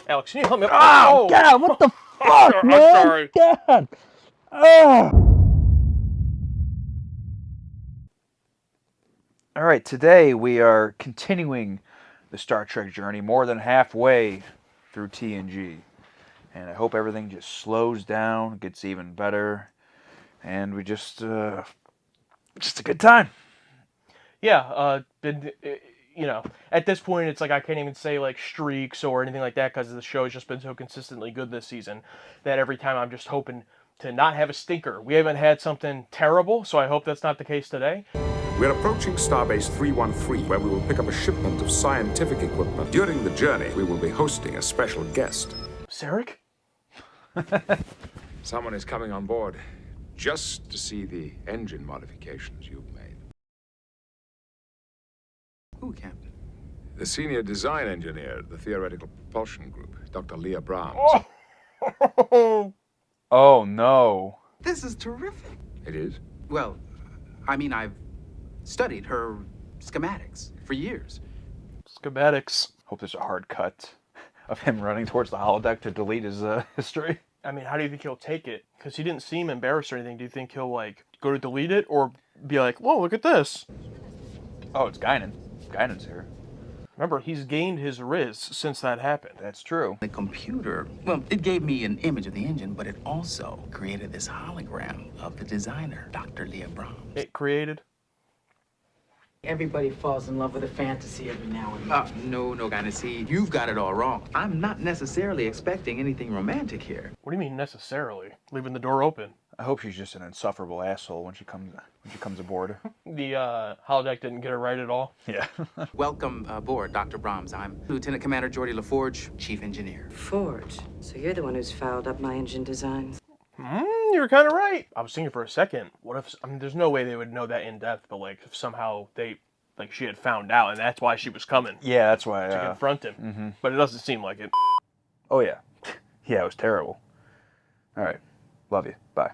Alex, can you help me? Oh, God, what the fuck, man? I'm sorry. God. All right, today we are continuing the Star Trek journey more than halfway through TNG. And I hope everything just slows down, gets even better, and we just a good time. Yeah, at this point, it's like I can't even say like streaks or anything like that because the show has just been so consistently good this season that every time I'm just hoping to not have a stinker. We haven't had something terrible, so I hope that's not the case today. We're approaching Starbase 313, where we will pick up a shipment of scientific equipment. During the journey, we will be hosting a special guest. Sarek? Someone is coming on board just to see the engine modifications you've made. Who, Captain? The senior design engineer at the Theoretical Propulsion Group, Dr. Leah Brahms. Oh. Oh, no. This is terrific. It is? Well, I mean, I've studied her schematics for years. Schematics. Hope there's a hard cut of him running towards the holodeck to delete his history. I mean, how do you think he'll take it? Because he didn't seem embarrassed or anything. Do you think he'll, like, go to delete it or be like, whoa, look at this? Oh, it's Guinan. Guinan's here. Remember, he's gained his Riz since that happened. That's true. The computer, well, it gave me an image of the engine, but it also created this hologram of the designer, Dr. Leah Brahms. It created? Everybody falls in love with a fantasy every now and then. No, Guinan, see, you've got it all wrong. I'm not necessarily expecting anything romantic here. What do you mean necessarily? Leaving the door open. I hope she's just an insufferable asshole when she comes aboard. The holodeck didn't get it right at all. Yeah. Welcome aboard, Dr. Brahms. I'm Lieutenant Commander Geordie LaForge, Chief Engineer. Forge. So you're the one who's fouled up my engine designs. You were kind of right. I was thinking for a second, what if, I mean, there's no way they would know that in depth, but like, if somehow she had found out and that's why she was coming. Yeah, that's why. To confront him. But it doesn't seem like it. Oh, yeah. Yeah, it was terrible. All right. Love you. Bye.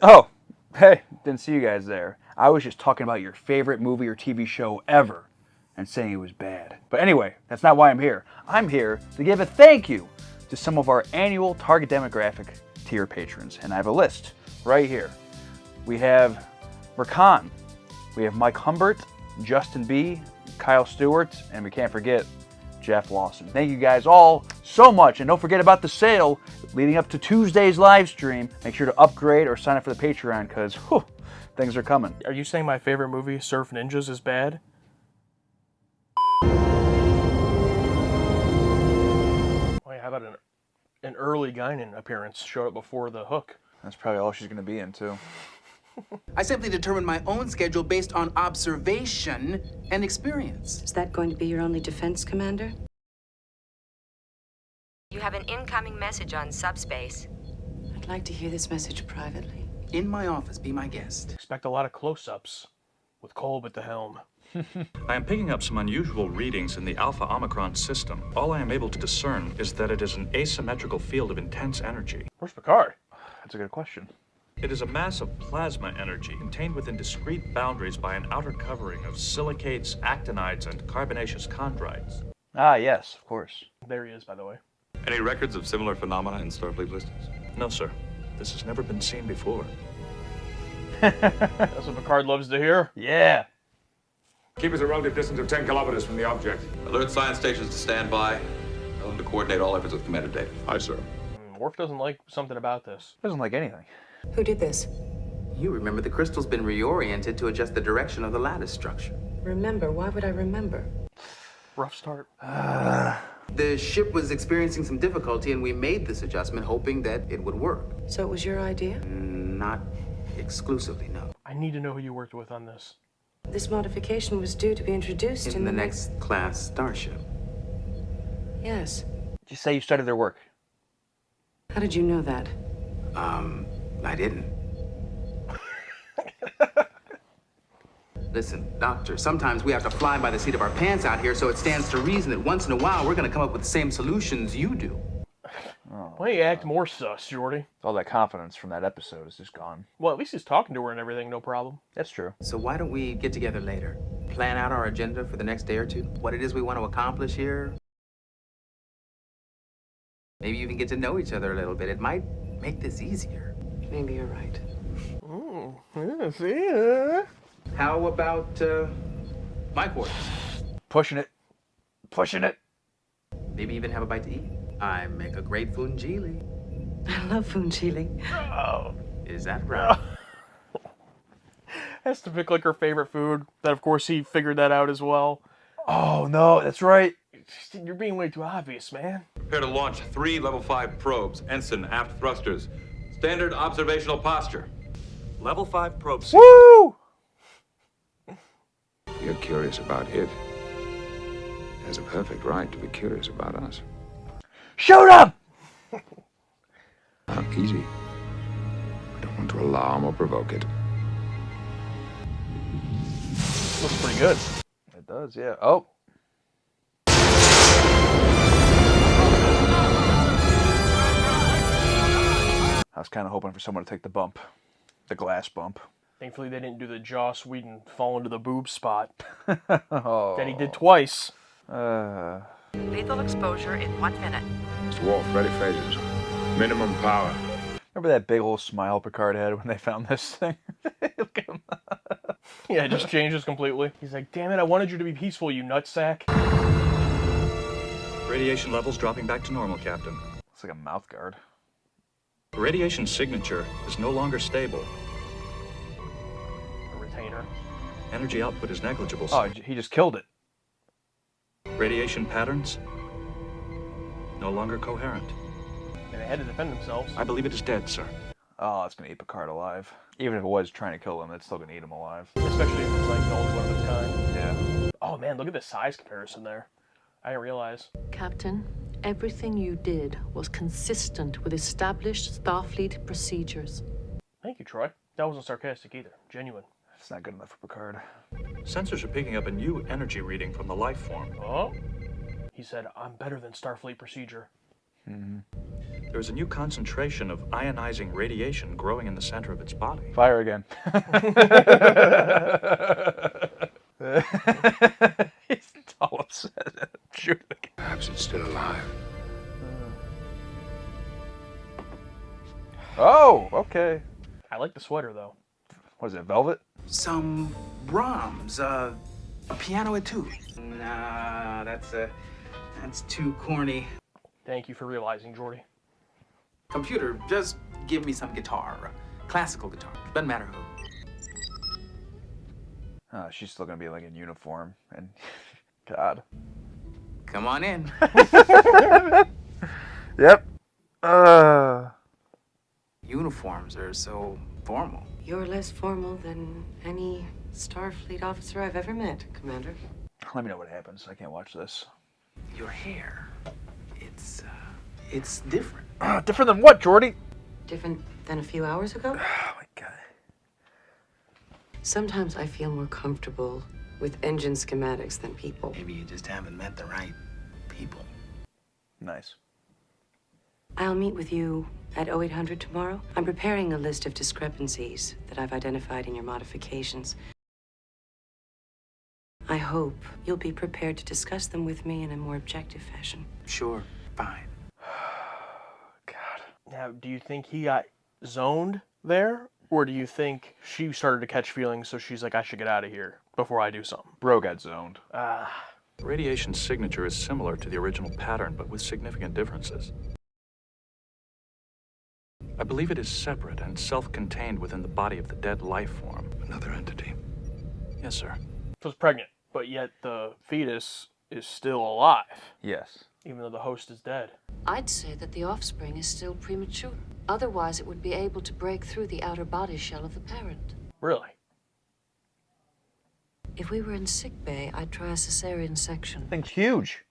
Oh, hey, didn't see you guys there. I was just talking about your favorite movie or TV show ever and saying it was bad. But anyway, that's not why I'm here. I'm here to give a thank you to some of our annual target demographic tier patrons. And I have a list right here. We have Rakan, we have Mike Humbert, Justin B., Kyle Stewart, and we can't forget Jeff Lawson. Thank you guys all so much. And don't forget about the sale leading up to Tuesday's live stream. Make sure to upgrade or sign up for the Patreon because things are coming. Are you saying my favorite movie, Surf Ninjas, is bad? Wait, how about an early Guinan appearance? Show up before the hook. That's probably all she's going to be in, too. I simply determined my own schedule based on observation and experience. Is that going to be your only defense, Commander? You have an incoming message on subspace. I'd like to hear this message privately. In my office, be my guest. Expect a lot of close-ups with Kolb at the helm. I am picking up some unusual readings in the Alpha Omicron system. All I am able to discern is that it is an asymmetrical field of intense energy. Where's Picard? That's a good question. It is a mass of plasma energy contained within discrete boundaries by an outer covering of silicates, actinides, and carbonaceous chondrites. Ah, yes, of course. There he is, by the way. Any records of similar phenomena in Starfleet listings? No, sir. This has never been seen before. That's what Picard loves to hear. Yeah. Keep us a relative distance of 10 kilometers from the object. Alert science stations to stand by. Tell them to coordinate all efforts with Commander David. Aye, sir. Worf doesn't like something about this. Doesn't like anything. Who did this? You remember the crystal's been reoriented to adjust the direction of the lattice structure. Remember? Why would I remember? Rough start. The ship was experiencing some difficulty, and we made this adjustment hoping that it would work. So it was your idea? Not exclusively, no. I need to know who you worked with on this. This modification was due to be introduced In the next class starship. Yes. Just say you studied their work. How did you know that? I didn't. Listen, Doctor, sometimes we have to fly by the seat of our pants out here, so it stands to reason that once in a while we're gonna come up with the same solutions you do. Why don't you act more sus, Geordie? All that confidence from that episode is just gone. Well, at least he's talking to her and everything, no problem. That's true. So why don't we get together later? Plan out our agenda for the next day or two? What it is we want to accomplish here? Maybe even get to know each other a little bit. It might make this easier. Maybe you're right. How about my quarters? Pushing it. Pushing it. Maybe even have a bite to eat. I make a great fungeeli. I love funchili. Oh. Is that right? Has to pick like her favorite food. That of course he figured that out as well. Oh, no, that's right. You're being way too obvious, man. Prepare to launch 3 level 5 probes. Ensign, aft thrusters. Standard observational posture. Level 5 probe. Woo! You're curious about it. It has a perfect right to be curious about us. Shoot him! Not easy. I don't want to alarm or provoke it. Looks pretty good. It does, yeah. Oh. I was kind of hoping for someone to take the bump. The glass bump. Thankfully they didn't do the Joss Whedon fall into the boob spot. Oh. That he did twice. Lethal exposure in 1 minute. Mr. Wolf, ready phases. Minimum power. Remember that big old smile Picard had when they found this thing? Look at him. Yeah, it just changes completely. He's like, damn it, I wanted you to be peaceful, you nutsack. Radiation levels dropping back to normal, Captain. It's like a mouth guard. Radiation signature is no longer stable. A retainer. Energy output is negligible, Oh, sir. he just killed it. Radiation patterns no longer coherent. And they had to defend themselves. I believe it is dead, sir. Oh, it's going to eat Picard alive. Even if it was trying to kill him, it's still going to eat him alive. Especially if it's like the only one of its kind. Yeah. Oh man, look at the size comparison there. I didn't realize. Captain, everything you did was consistent with established Starfleet procedures. Thank you, Troy. That wasn't sarcastic either. Genuine. It's not good enough for Picard. Sensors are picking up a new energy reading from the life form. Oh? He said, I'm better than Starfleet procedure. There is a new concentration of ionizing radiation growing in the center of its body. Fire again. He's all upset. Shoot again. Perhaps it's still alive. Oh, okay. I like the sweater though. What is it, velvet? Some Brahms, a piano etude. Nah, that's too corny. Thank you for realizing, Jordy. Computer, just give me some guitar, classical guitar. Doesn't matter who. She's still gonna be like in uniform, and God. Come on in. Yep. Uniforms are so formal. You're less formal than any Starfleet officer I've ever met, Commander. Let me know what happens. I can't watch this. Your hair, it's different. Different than what, Jordy? Different than a few hours ago? Oh my God. Sometimes I feel more comfortable with engine schematics than people. Maybe you just haven't met the right people. Nice. I'll meet with you at 0800 tomorrow. I'm preparing a list of discrepancies that I've identified in your modifications. I hope you'll be prepared to discuss them with me in a more objective fashion. Sure, fine. God. Now, do you think he got zoned there? Or do you think she started to catch feelings, so she's like, I should get out of here before I do something? Bro got zoned. Radiation signature is similar to the original pattern, but with significant differences. I believe it is separate and self-contained within the body of the dead life form. Another entity. Yes, sir. So it's pregnant, but yet the fetus is still alive, Yes. even though the host is dead. I'd say that the offspring is still premature. Otherwise, it would be able to break through the outer body shell of the parent. Really? If we were in sick bay, I'd try a cesarean section. Thing's huge.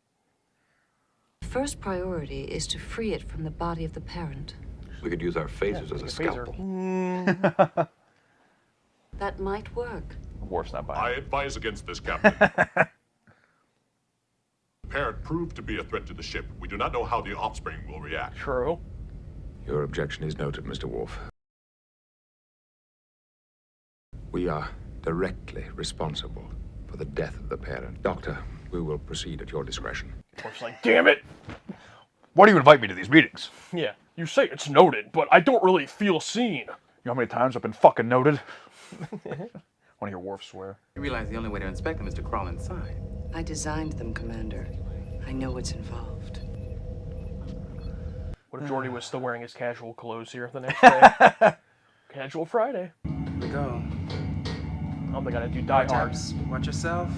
The first priority is to free it from the body of the parent. We could use our phasers as a scalpel. That might work. Worf's not I buying. advise against this, Captain. The parent proved to be a threat to the ship. We do not know how the offspring will react. True. Your objection is noted, Mr. Worf. We are directly responsible for the death of the parent. Doctor, we will proceed at your discretion. Worf's like, damn it! Why do you invite me to these meetings? Yeah, you say it's noted, but I don't really feel seen. You know how many times I've been fucking noted? One of your Worf swear. You realize the only way to inspect them is to crawl inside. I designed them, Commander. I know what's involved. What if Geordi was still wearing his casual clothes here the next day? Casual Friday. Here we go. Oh, they gotta do Die Hard. Watch yourself.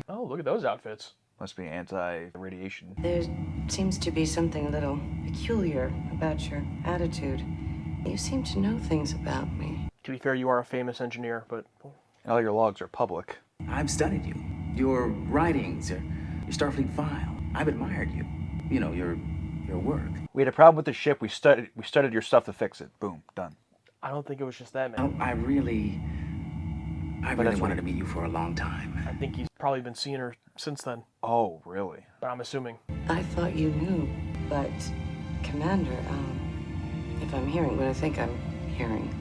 Oh, look at those outfits. Must be anti-radiation. There seems to be something a little peculiar about your attitude. You seem to know things about me. To be fair, you are a famous engineer, but... And all your logs are public. I've studied you. Your writings, your Starfleet file. I've admired you. You know, your work. We had a problem with the ship. We studied your stuff to fix it. Boom, done. I don't think it was just that, man. I really wanted to meet you for a long time. I think he's probably been seeing her since then. Oh, really? But I'm assuming. I thought you knew, but Commander, if I'm hearing what I think I'm hearing,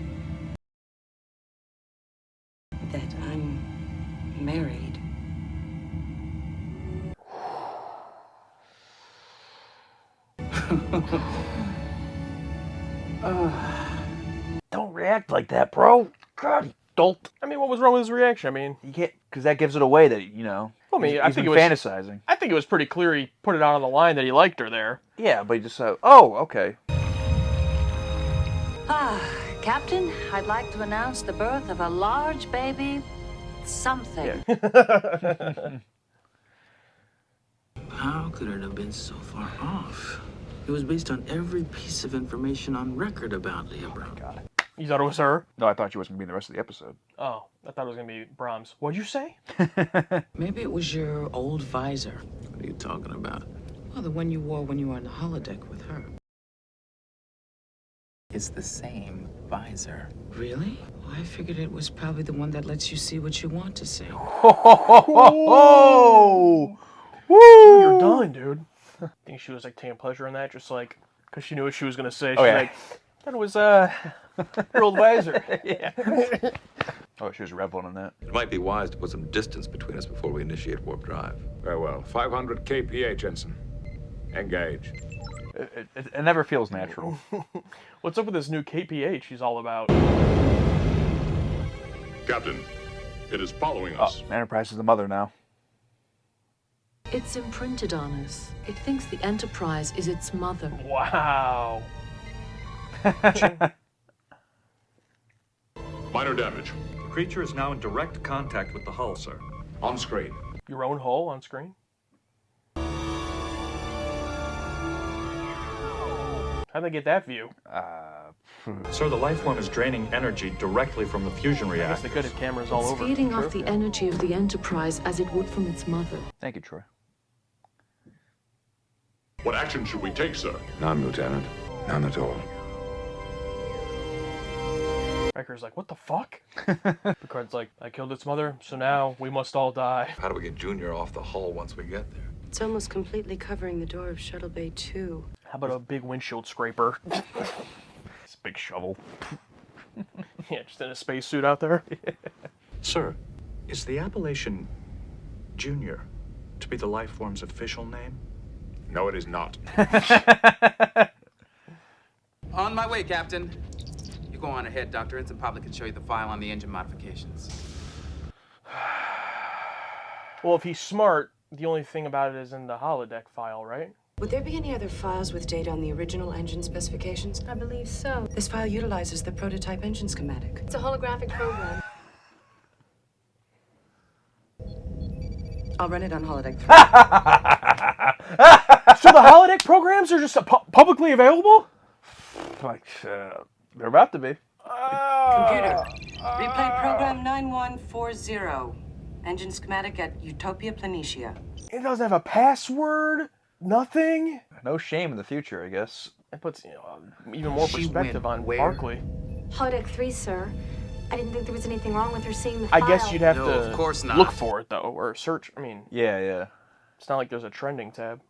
that I'm married. Don't react like that, bro. God, dolt. I mean, what was wrong with his reaction? I mean, You can't, because that gives it away that, you know, I mean, he's I think been it was fantasizing. I think it was pretty clear he put it out on the line that he liked her there. Yeah, but he just said, oh, okay. Captain, I'd like to announce the birth of a large baby something. How could it have been so far off? It was based on every piece of information on record about Leah Brown. God. You thought it was her? No, I thought she wasn't going to be in the rest of the episode. Oh, I thought it was going to be Brahms. What'd you say? Maybe it was your old visor. What are you talking about? Well, the one you wore when you were on the holodeck with her. It's the same visor. Really? Well, I figured it was probably the one that lets you see what you want to see. Oh! Woo! You're done, dude. I think she was like taking pleasure in that, just like, because she knew what she was going to say. She's like, that was, your old visor. Yeah. Oh, she was reveling in that. It might be wise to put some distance between us before we initiate warp drive. Very well. 500 kPa, Jensen. Engage. It never feels natural. What's up with this new KPH she's all about? Captain, it is following us. Oh, Enterprise is the mother now. It's imprinted on us. It thinks the Enterprise is its mother. Wow. Minor damage. The creature is now in direct contact with the hull, sir. On screen. Your own hull on screen? How'd they get that view? Sir, the life form is draining energy directly from the fusion I guess they reactors. could have cameras all It's over. feeding True. off the energy of the Enterprise as it would from its mother. Thank you, Troy. What action should we take, sir? None, Lieutenant. None at all. Riker's like, what the fuck? Picard's like, I killed its mother, so now we must all die. How do we get Junior off the hull once we get there? It's almost completely covering the door of Shuttle Bay 2. How about a big windshield scraper? It's a big shovel. Yeah, just in a spacesuit out there. Sir, is the appellation Junior to be the life form's official name? No, it is not. On my way, Captain. You go on ahead, Dr. Ensign Public can show you the file on the engine modifications. Well, if he's smart, the only thing about it is in the holodeck file, right? Would there be any other files with data on the original engine specifications? I believe so. This file utilizes the prototype engine schematic. It's a holographic program. I'll run it on holodeck 3. So the holodeck programs are just publicly available? Like, they're about to be. Computer, replay program 9140. Engine schematic at Utopia Planitia. It doesn't have a password? Nothing? No shame in the future, I guess. It puts even more perspective on Barclay. Holodeck 3, sir. I didn't think there was anything wrong with her seeing the file. I guess you'd have No, to of course not. look for it, though, or search. I mean, Yeah. it's not like there's a trending tab.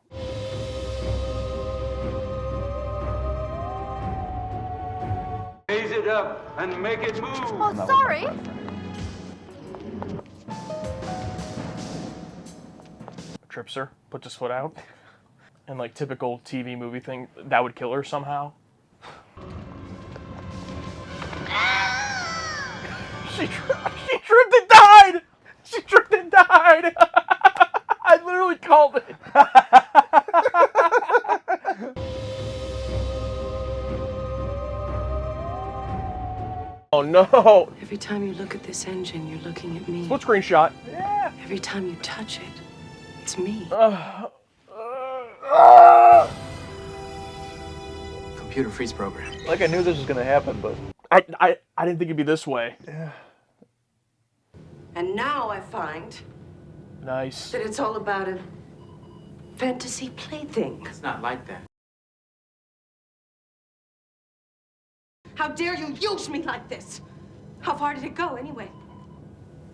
Raise it up and make it move. Oh, sorry. Trips her, puts his foot out. And like typical TV movie thing, that would kill her somehow. She tripped and died! She tripped and died! I literally called it. Oh no! Every time you look at this engine, you're looking at me. Split screen shot. Yeah. Every time you touch it, it's me. Computer freeze program. Like I knew this was gonna happen, but I didn't think it'd be this way. Yeah. And now I find Nice. that it's all about a fantasy plaything. It's not like that. How dare you use me like this? How far did it go anyway?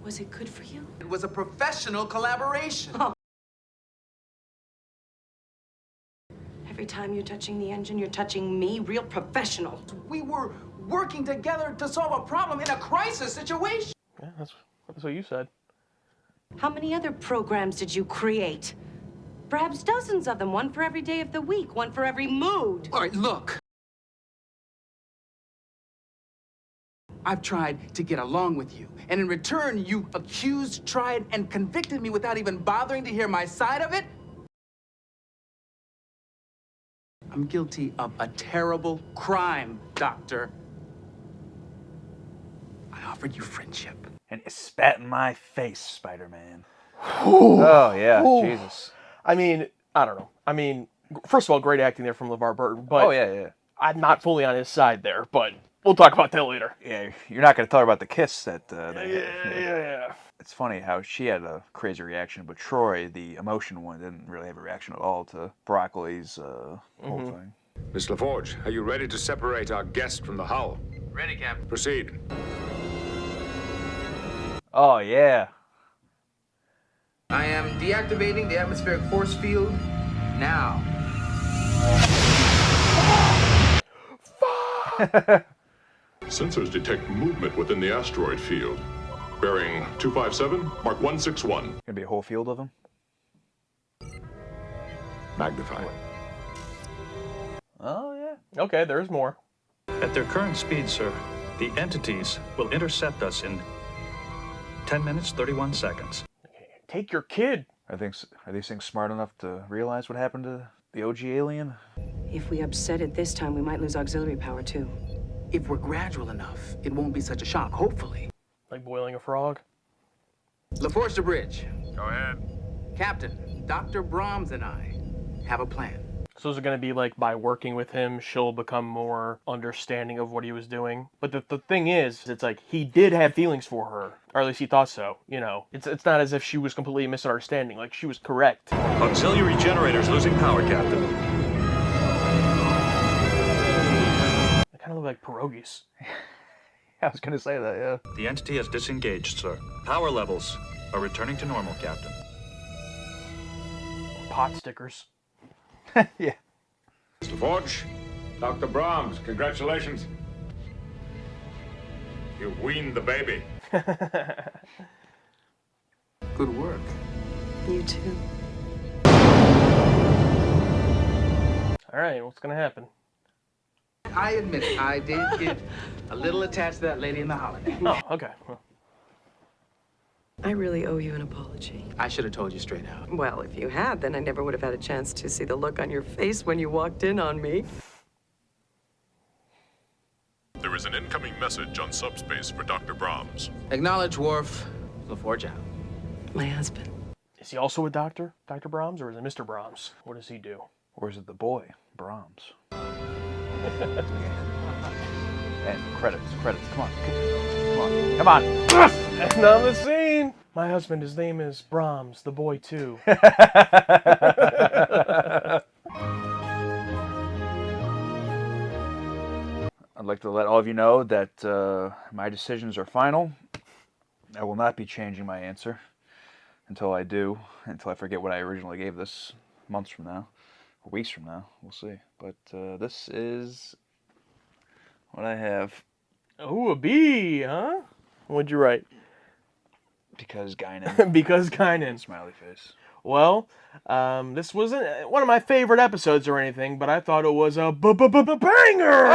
Was it good for you? It was a professional collaboration. Oh. Every time you're touching the engine, you're touching me, real professional. We were working together to solve a problem in a crisis situation. Yeah, that's what you said. How many other programs did you create? Perhaps dozens of them, one for every day of the week, one for every mood. All right, look. I've tried to get along with you, and in return, you accused, tried, and convicted me without even bothering to hear my side of it? I'm guilty of a terrible crime, Doctor. I offered you friendship. and you spat in my face, Spider-Man. Oh yeah, Jesus. I mean, I don't know. I mean, first of all, great acting there from LeVar Burton, but Oh yeah. I'm not fully on his side there, but we'll talk about that later. Yeah, you're not going to tell her about the kiss that Yeah. It's funny how she had a crazy reaction, but Troy, the emotional one, didn't really have a reaction at all to Broccoli's whole thing. Miss LaForge, are you ready to separate our guest from the hull? Ready, Captain. Proceed. Oh yeah. I am deactivating the atmospheric force field now. Sensors detect movement within the asteroid field. Bearing 257, Mark 161. Gonna be a whole field of them. Magnify. Oh yeah. Okay, there's more. At their current speed, sir, the entities will intercept us in 10 minutes, 31 seconds. Take your kid. Are these things smart enough to realize what happened to the OG alien? If we upset it this time, we might lose auxiliary power, too. If we're gradual enough, it won't be such a shock, hopefully. Like boiling a frog. LaForge to bridge. Go ahead. Captain, Dr. Brahms and I have a plan. So is it going to be like by working with him, she'll become more understanding of what he was doing? But the thing is, it's like he did have feelings for her, or at least he thought so. You know, it's not as if she was completely misunderstanding. Like she was correct. Auxiliary generators losing power, Captain. They kind of look like pierogies. I was gonna say that, yeah. The entity has disengaged, sir. Power levels are returning to normal, Captain. Pot stickers. Yeah. Miss LaForge, Dr. Brahms, congratulations. You weaned the baby. Good work. You too. All right, what's going to happen? I admit it, I did get a little attached to that lady in the holiday. Oh, okay. Well, I really owe you an apology. I should have told you straight out. Well, if you had, then I never would have had a chance to see the look on your face when you walked in on me. There is an incoming message on subspace for Dr. Brahms. Acknowledge, Worf. LaForge out. My husband. is he also a doctor, Dr. Brahms, or is it Mr. Brahms? What does he do? Or is it the boy, Brahms? And credits. Come on. And on the scene, my husband, his name is Brahms, the boy too. I'd like to let all of you know that my decisions are final. I will not be changing my answer until I forget what I originally gave this months from now, or weeks from now. We'll see. But this is what I have. Oh, a B, huh? What'd you write? Because Guinan. Because Guinan. Smiley face. Well, this wasn't one of my favorite episodes or anything, but I thought it was a banger!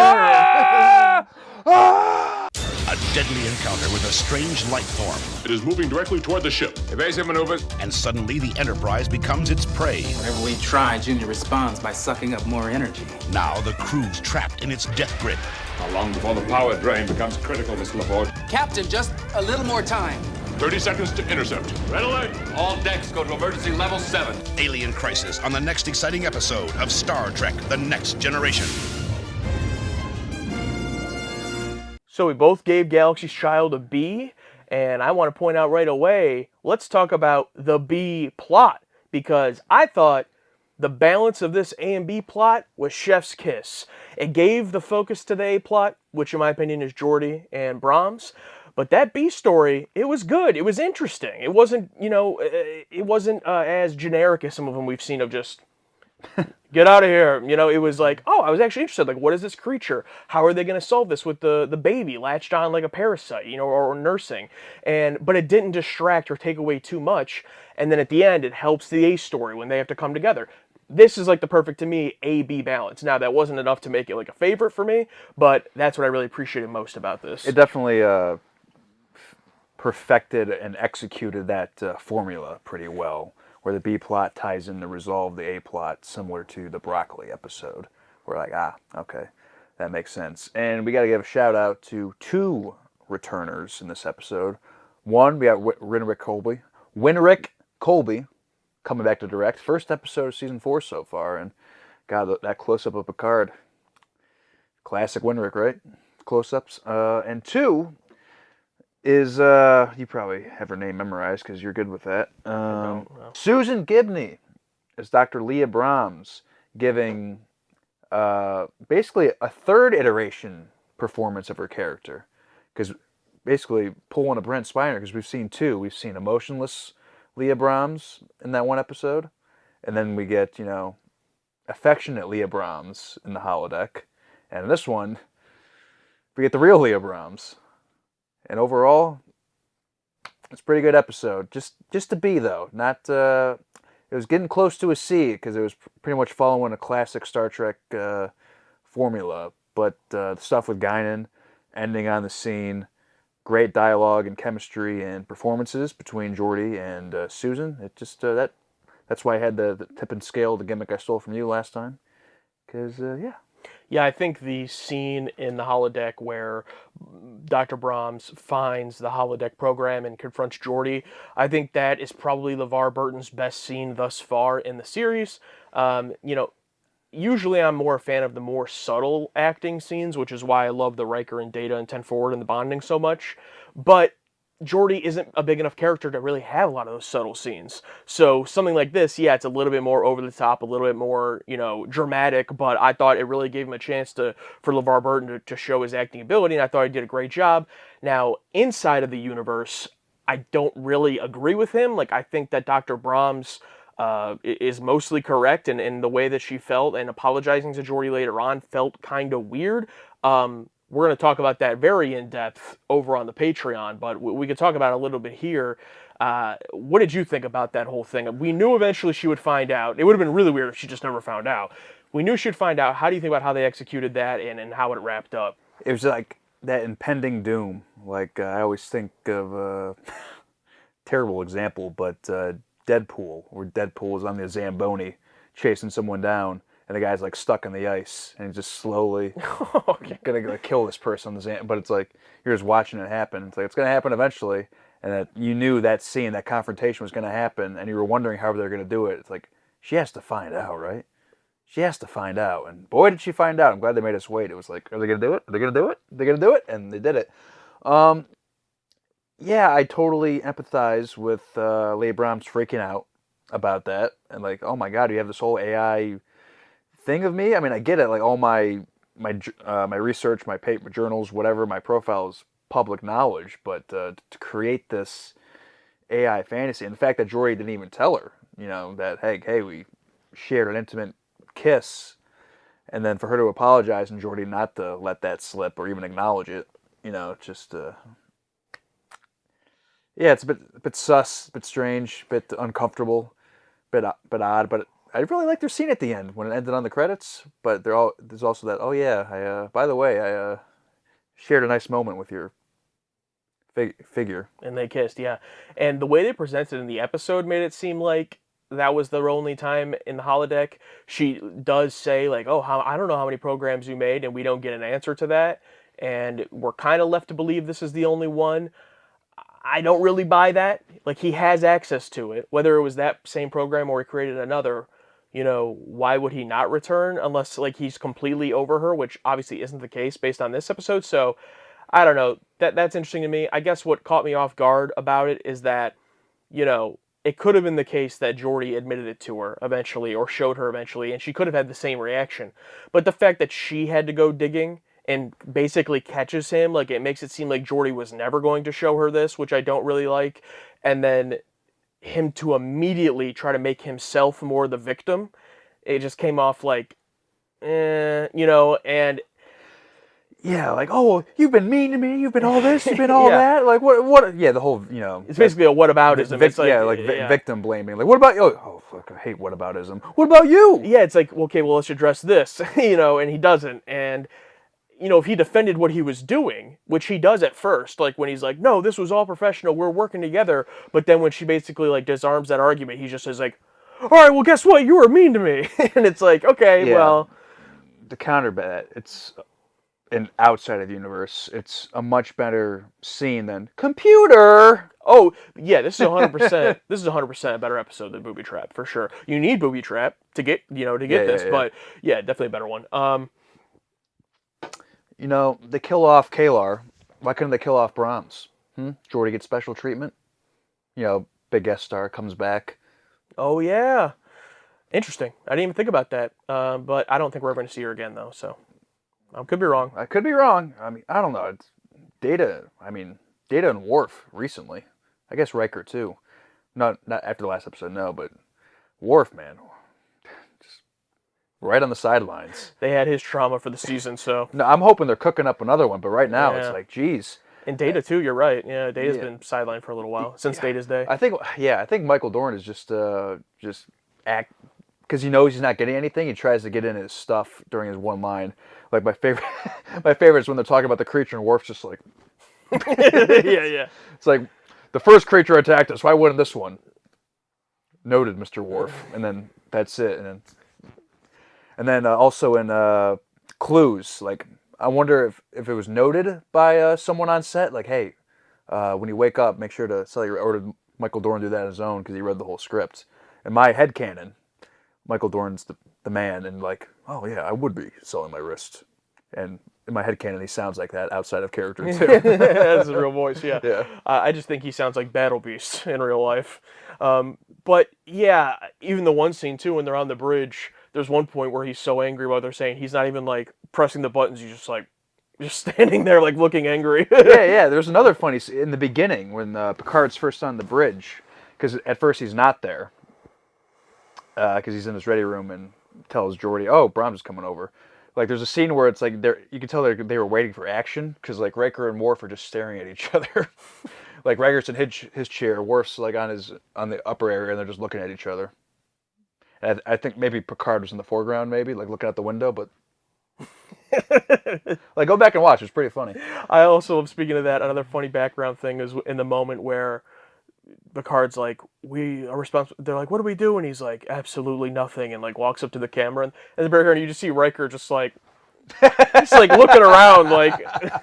A deadly encounter with a strange life form. It is moving directly toward the ship. Evasive maneuvers. And suddenly the Enterprise becomes its prey. Whenever we try, Junior responds by sucking up more energy. Now the crew's trapped in its death grip. How long before the power drain becomes critical, Miss LaForge? Captain, just a little more time. 30 seconds to intercept. Red alert! All decks go to emergency level 7. Alien Crisis on the next exciting episode of Star Trek: The Next Generation. So we both gave Galaxy's Child a B, and I want to point out right away, let's talk about the B plot, because I thought the balance of this A and B plot was chef's kiss. It gave the focus to the A plot, which in my opinion is Geordi and Brahms, but that B story, it was good. It was interesting. It wasn't, it wasn't as generic as some of them we've seen of just get out of here. It was like, oh, I was actually interested. Like, what is this creature? How are they going to solve this with the baby latched on like a parasite, or nursing? But it didn't distract or take away too much. And then at the end, it helps the A story when they have to come together. This is like the perfect, to me, A-B balance. Now, that wasn't enough to make it like a favorite for me, but that's what I really appreciated most about this. It definitely perfected and executed that formula pretty well, where the B plot ties in to resolve the A plot, similar to the broccoli episode. We're like, okay, that makes sense. And we got to give a shout out to 2 returners in this episode. One, we got Winrick Colby coming back to direct. First episode of season 4 so far, and God, that close-up of Picard. Classic Winrick, right? Close-ups. And 2 is, you probably have her name memorized because you're good with that. Susan Gibney is Dr. Leah Brahms, giving basically a third iteration performance of her character. Because basically pulling a Brent Spiner, because we've seen 2. We've seen emotionless Leah Brahms in that one episode, and then we get, affectionate Leah Brahms in the holodeck. And in this one, we get the real Leah Brahms. And overall, it's a pretty good episode. Just a B, though. Not, it was getting close to a C, because it was pretty much following a classic Star Trek formula. But the stuff with Guinan, ending on the scene, great dialogue and chemistry and performances between Geordi and Susan. It just, that's why I had the tip and scale, the gimmick I stole from you last time. Because, yeah. Yeah, I think the scene in the holodeck where Dr. Brahms finds the holodeck program and confronts Geordi, I think that is probably LeVar Burton's best scene thus far in the series. Usually I'm more a fan of the more subtle acting scenes, which is why I love the Riker and Data and 10 Forward and the bonding so much. But Geordi isn't a big enough character to really have a lot of those subtle scenes. So something like this, yeah, it's a little bit more over the top, a little bit more, dramatic, but I thought it really gave him a chance for LeVar Burton to show his acting ability, and I thought he did a great job. Now, inside of the universe, I don't really agree with him. Like, I think that Dr. Brahms is mostly correct, and in the way that she felt, and apologizing to Geordi later on felt kind of weird. We're going to talk about that very in-depth over on the Patreon, but we could talk about it a little bit here. What did you think about that whole thing? We knew eventually she would find out. It would have been really weird if she just never found out. We knew she'd find out. How do you think about how they executed that and how it wrapped up? It was like that impending doom. Like, I always think of a terrible example, but Deadpool, where Deadpool is on the Zamboni chasing someone down, and the guy's like stuck in the ice, and he's just slowly gonna kill this person on the Zamboni. But it's like you're just watching it happen. It's like it's gonna happen eventually, and that you knew that scene, that confrontation was gonna happen, and you were wondering how they're gonna do it. It's like she has to find out, right? She has to find out, and boy, did she find out! I'm glad they made us wait. It was like, are they gonna do it? Are they gonna do it? Are they gonna do it? And they did it. Yeah, I totally empathize with Leigh Brahms freaking out about that, and like, oh my God, you have this whole AI thing of me. I mean, I get it. Like all my research, my paper, journals, whatever, my profile is public knowledge. But to create this AI fantasy, and the fact that Jory didn't even tell her, that hey, we shared an intimate kiss, and then for her to apologize and Geordi not to let that slip or even acknowledge it, just yeah, it's a bit sus, a bit strange, a bit uncomfortable. bit odd, but I really liked their scene at the end when it ended on the credits. But there's also that, oh yeah, by the way, I shared a nice moment with your figure. And they kissed, yeah. And the way they presented in the episode made it seem like that was their only time in the holodeck. She does say, like, oh, I don't know how many programs you made, and we don't get an answer to that. And we're kind of left to believe this is the only one. I don't really buy that. Like, he has access to it. Whether it was that same program or he created another, why would he not return unless, like, he's completely over her, which obviously isn't the case based on this episode. So, I don't know. That's interesting to me. I guess what caught me off guard about it is that, it could have been the case that Geordi admitted it to her eventually or showed her eventually, and she could have had the same reaction. But the fact that she had to go digging and basically catches him, like, it makes it seem like Geordi was never going to show her this, which I don't really like. And then him to immediately try to make himself more the victim, it just came off like, and yeah, like, oh, you've been mean to me, you've been all this, you've been all that, like, what, yeah, the whole, it's basically a whataboutism. It's like, victim blaming, like, what about you? Oh, fuck, I hate whataboutism. What about you? Yeah, it's like, okay, well, let's address this, and he doesn't, and, if he defended what he was doing, which he does at first, like, when he's like, no, this was all professional, we're working together, but then when she basically, like, disarms that argument, he just says, like, all right, well, guess what, you were mean to me, and it's like, okay, well. To counter that, it's... And outside of the universe, it's a much better scene than computer. Oh yeah, this is 100%. This is 100% a better episode than Booby Trap for sure. You need Booby Trap to get this, but yeah, definitely a better one. They kill off Kalar. Why couldn't they kill off Brahms? Geordi gets special treatment. Big guest star comes back. Oh yeah, interesting. I didn't even think about that. But I don't think we're ever going to see her again though. So. I could be wrong. I could be wrong. I mean, I don't know. It's Data and Worf recently. I guess Riker too. Not after the last episode, no, but Worf, man. Just right on the sidelines. They had his trauma for the season, so. No, I'm hoping they're cooking up another one, but right now it's like, geez. And Data too, you're right. Yeah, Data's been sidelined for a little while, since Data's day. I think Michael Dorn is just act, because he knows he's not getting anything, he tries to get in his stuff during his one line. Like, my favorite is when they're talking about the creature and Worf's just like... yeah. It's like, the first creature attacked us, why wouldn't this one? Noted, Mr. Worf. And then that's it. And then also in Clues, like, I wonder if it was noted by someone on set, like, hey, when you wake up, make sure to sell your... Or did Michael Dorn do that on his own because he read the whole script? In my headcanon, Michael Dorn's the man, and like, oh yeah, I would be selling my wrist. And in my headcanon, he sounds like that outside of character too. That's his real voice, yeah. Yeah. I just think he sounds like Battle Beast in real life. But yeah, even the one scene too, when they're on the bridge, there's one point where he's so angry while they're saying he's not even like pressing the buttons. He's just standing there like looking angry. yeah. There's another funny scene in the beginning when Picard's first on the bridge, because at first he's not there, because he's in his ready room and tells Geordi, oh, Brahms is coming over. Like, there's a scene where it's like you can tell they were waiting for action, because like Riker and Worf are just staring at each other. Like, Riker's in his chair, Worf's like on the upper area, and they're just looking at each other. And I think maybe Picard was in the foreground, maybe like looking out the window, but like, go back and watch. It's pretty funny. I also, speaking of that, another funny background thing is in the moment where Picard's like, we are responsible. They're like, what do we do? And he's like, absolutely nothing, and like walks up to the camera, and in the background you just see Riker just like looking around, like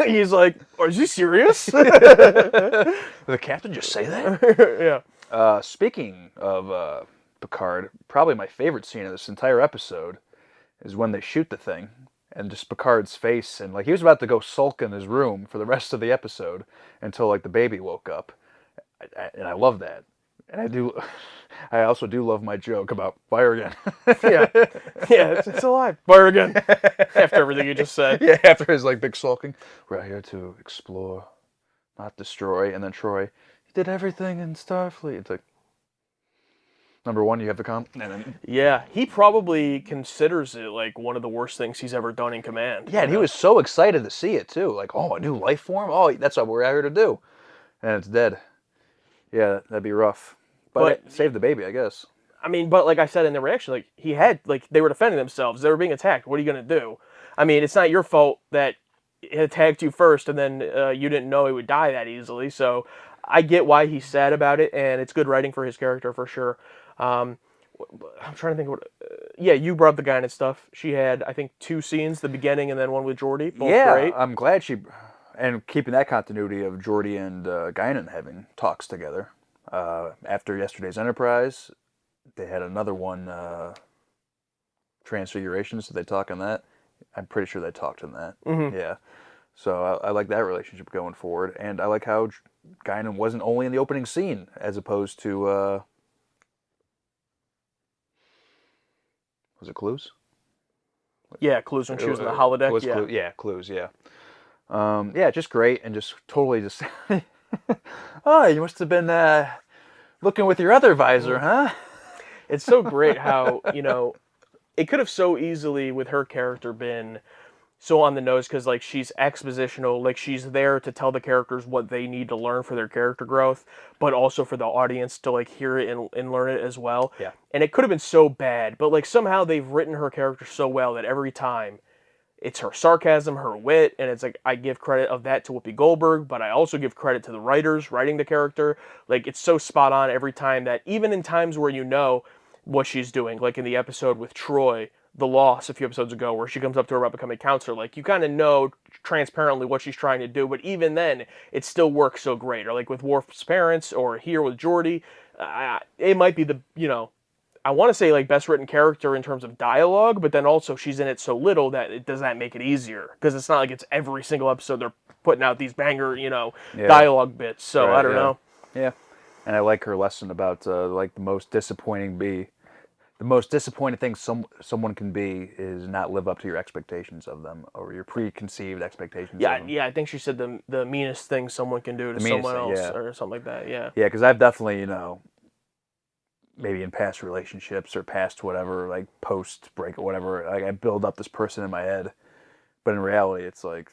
he's like, oh, is he serious? Did the captain just say that? Yeah. Speaking of Picard, probably my favorite scene of this entire episode is when they shoot the thing, and just Picard's face, and like he was about to go sulk in his room for the rest of the episode until like the baby woke up. And I love that. And I also do love my joke about fire again. yeah, it's alive. Fire again. After everything you just said. Yeah, after his like big sulking. We're out here to explore, not destroy. And then Troy, he did everything in Starfleet. It's like, number one, you have the and then yeah, he probably considers it like one of the worst things he's ever done in command. Yeah, and he was so excited to see it too. Like, oh, a new life form? Oh, that's what we're out here to do. And it's dead. Yeah, that'd be rough. But it saved the baby, I guess. I mean, but like I said in the reaction, like they were defending themselves. They were being attacked. What are you gonna do? I mean, it's not your fault that it attacked you first, and then you didn't know he would die that easily. So I get why he's sad about it, and it's good writing for his character for sure. I'm trying to think what. Yeah, you brought up the Guinan stuff. She had, I think, 2 scenes, the beginning and then one with Geordi. Both great. I'm glad and keeping that continuity of Geordi and Guinan having talks together. After yesterday's Enterprise, they had another one, Transfiguration, so they talk on that. I'm pretty sure they talked in that. Mm-hmm. Yeah. So I like that relationship going forward, and I like how Guinan wasn't only in the opening scene, as opposed to, was it Clues? Yeah, Clues when she was in the holodeck. Yeah. Clues, yeah. Yeah, just great, and just totally just, oh, you must have been looking with your other visor, huh? It's so great how, it could have so easily, with her character, been so on the nose, because like she's expositional, like she's there to tell the characters what they need to learn for their character growth, but also for the audience to like hear it and learn it as well. Yeah. And it could have been so bad, but like somehow they've written her character so well that every time it's her sarcasm, her wit, and it's like I give credit of that to Whoopi Goldberg, but I also give credit to the writers writing the character. Like it's so spot on every time, that even in times where you know what she's doing, like in the episode with Troy, The Loss, a few episodes ago, where she comes up to her about becoming a counselor, like you kind of know transparently what she's trying to do, but even then it still works so great. Or like with Worf's parents, or here with Geordi, it might be the, I want to say like best written character in terms of dialogue, but then also she's in it so little that it does that make it easier, because it's not like it's every single episode they're putting out these banger, dialogue bits. So right, I don't know. Yeah, and I like her lesson about like the most disappointing thing someone can be is not live up to your expectations of them, or your preconceived expectations. Yeah, of them. yeah. I think she said the meanest thing someone can do to someone else, or something like that. Yeah. Yeah, because I've definitely, maybe in past relationships or past whatever, like post break or whatever, like I build up this person in my head, but in reality, it's like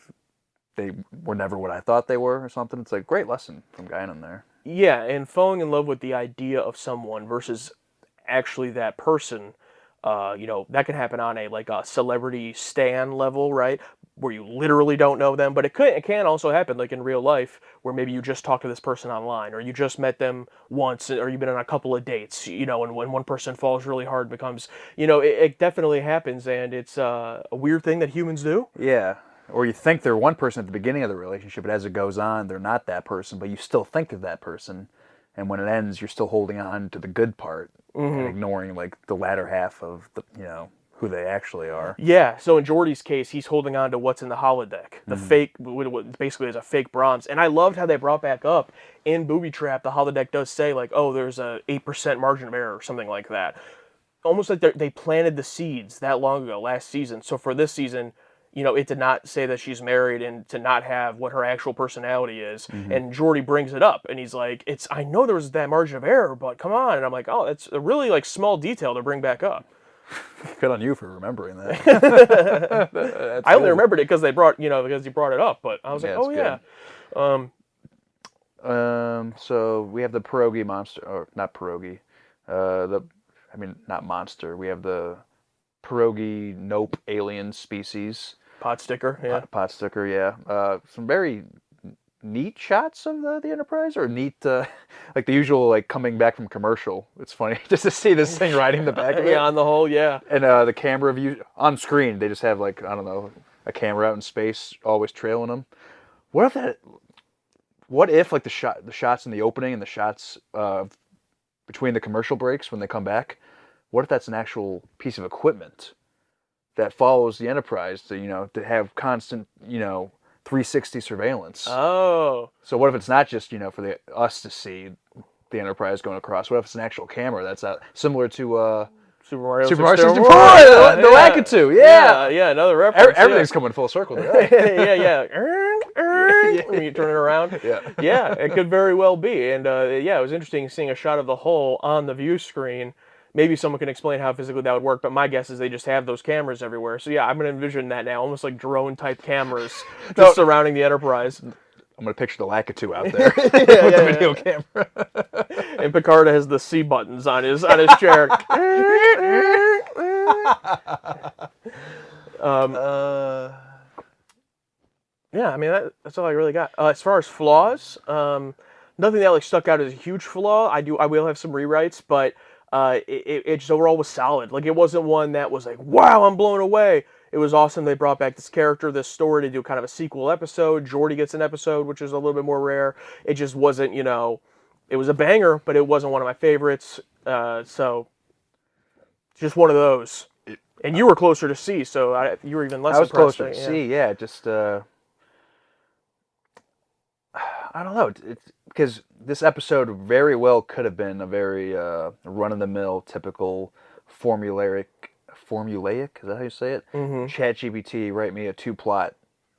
they were never what I thought they were, or something. It's like great lesson from Guinan there. Yeah, and falling in love with the idea of someone versus actually that person, that can happen on a celebrity stan level, right? Where you literally don't know them, but it can also happen like in real life, where maybe you just talk to this person online, or you just met them once, or you've been on a couple of dates, and when one person falls really hard, becomes, it definitely happens, and it's a weird thing that humans do. Yeah. Or you think they're one person at the beginning of the relationship, but as it goes on, they're not that person, but you still think they're that person. And when it ends, you're still holding on to the good part, and ignoring like the latter half of the, who they actually are. Yeah. So in Geordi's case, he's holding on to what's in the holodeck, the fake, what basically is a fake bronze. And I loved how they brought back up in Booby Trap. The holodeck does say like, oh, there's a 8% margin of error or something like that. Almost like they planted the seeds that long ago, last season. So for this season, it did not say that she's married, and to not have what her actual personality is. And Geordi brings it up, and he's like, I know there was that margin of error, but come on. And I'm like, oh, that's a really like small detail to bring back up. Good on you for remembering that. I only remembered it because because you brought it up, but I was like, oh yeah. So we have the pierogi monster, or not pierogi, not monster. We have the pierogi nope alien species. Pot sticker, yeah. Pot sticker, yeah. Some very neat shots of the Enterprise, or neat, like the usual, like coming back from commercial. It's funny just to see this thing riding the back of it. Yeah, on the whole, yeah. And the camera view on screen, they just have like, I don't know, a camera out in space always trailing them. What if like the shots in the opening and the shots between the commercial breaks when they come back, what if that's an actual piece of equipment that follows the Enterprise to have constant 360 surveillance? Oh. So what if it's not just for us to see the Enterprise going across? What if it's an actual camera that's similar to Super Mario 64, the Lakitu, yeah, another reference. Everything's coming full circle today. When you turn it around. Yeah, it could very well be. And it was interesting seeing a shot of the hull on the view screen. Maybe someone can explain how physically that would work, but my guess is they just have those cameras everywhere. So yeah, I'm going to envision that now, almost like drone-type cameras just surrounding the Enterprise. I'm going to picture the Lakitu out there with the video camera. And Picard has the C buttons on his chair. Yeah, I mean that's all I really got. As far as flaws, nothing that like stuck out as a huge flaw. I will have some rewrites, but it just overall was solid. Like it wasn't one that was like, wow, I'm blown away. It was awesome they brought back this character, this story to do kind of a sequel episode. Geordi gets an episode, which is a little bit more rare. It just wasn't, it was a banger, but it wasn't one of my favorites. So just one of those. And you were closer to C, so you were even less. I was impressed, closer to C. Yeah, just I don't know. It's because this episode very well could have been a very run-of-the-mill, typical formulaic. Is that how you say it? Mm-hmm. ChatGPT, write me a 2-plot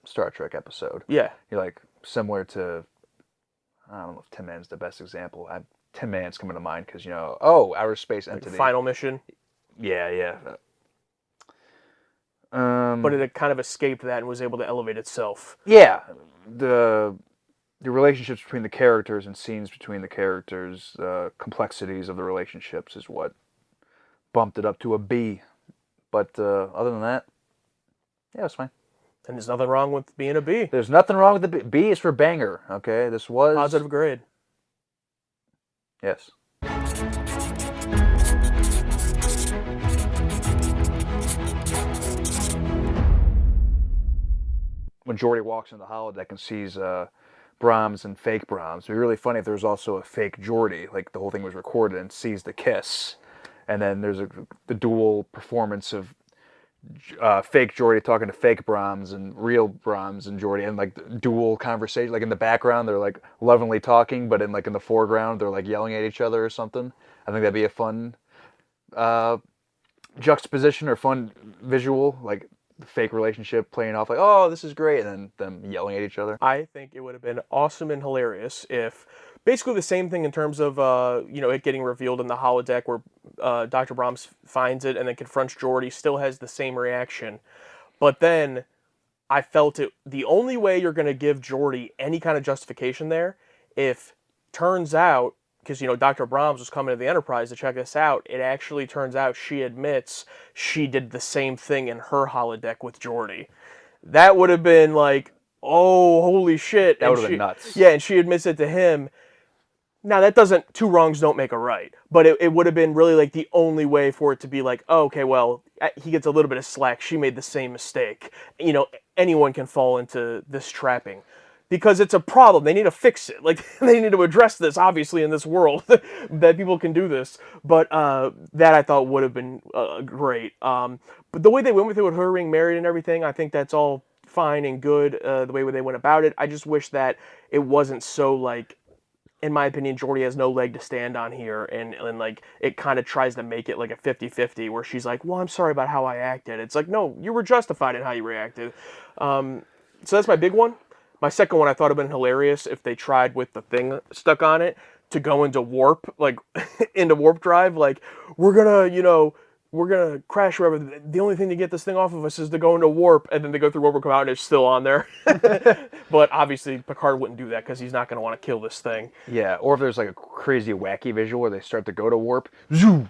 Star Trek episode. Yeah. You're like similar to, I don't know if Tin Man's the best example. Tin Man's coming to mind because outer space entity. Like Final Mission. Yeah. But it had kind of escaped that and was able to elevate itself. Yeah, the relationships between the characters and scenes between the characters, complexities of the relationships is what bumped it up to a B. But other than that, yeah, it's fine. And there's nothing wrong with being a B. There's nothing wrong with the B. B is for banger, okay? This was... Positive grade. Yes. When Geordi walks into the holodeck and sees Brahms and fake Brahms, it'd be really funny if there was also a fake Geordi, like the whole thing was recorded, and sees the kiss. And then there's the dual performance of fake Geordi talking to fake Brahms and real Brahms and Geordi, and like dual conversation. Like in the background, they're like lovingly talking, but in the foreground, they're like yelling at each other or something. I think that'd be a fun juxtaposition or fun visual, like the fake relationship playing off like, oh, this is great, and then them yelling at each other. I think it would have been awesome and hilarious if basically the same thing in terms of it getting revealed in the holodeck where Dr. Brahms finds it and then confronts Geordi, still has the same reaction. But then I felt the only way you're going to give Geordi any kind of justification there, if turns out, because Dr. Brahms was coming to the Enterprise to check this out, it actually turns out she admits she did the same thing in her holodeck with Geordi. That would have been like, oh, holy shit. That would have been nuts. Yeah, and she admits it to him. Now, that doesn't, 2 wrongs don't make a right, but it would have been really like the only way for it to be like, oh, okay, well, he gets a little bit of slack. She made the same mistake. Anyone can fall into this trapping because it's a problem. They need to fix it. Like, they need to address this, obviously, in this world, that people can do this. But that I thought would have been great. But the way they went with it with her being married and everything, I think that's all fine and good, the way they went about it. I just wish that it wasn't so, like, in my opinion, Geordi has no leg to stand on here, and like it kind of tries to make it like a 50-50 where she's like, well, I'm sorry about how I acted. It's like, no, you were justified in how you reacted. So that's my big one. My second one I thought would have been hilarious if they tried with the thing stuck on it to go into warp, like into warp drive, like we're gonna crash wherever. The only thing to get this thing off of us is to go into warp, and then they go through warp, come out, and it's still on there. But obviously, Picard wouldn't do that because he's not going to want to kill this thing. Yeah, or if there's like a crazy wacky visual where they start to go to warp, zoom,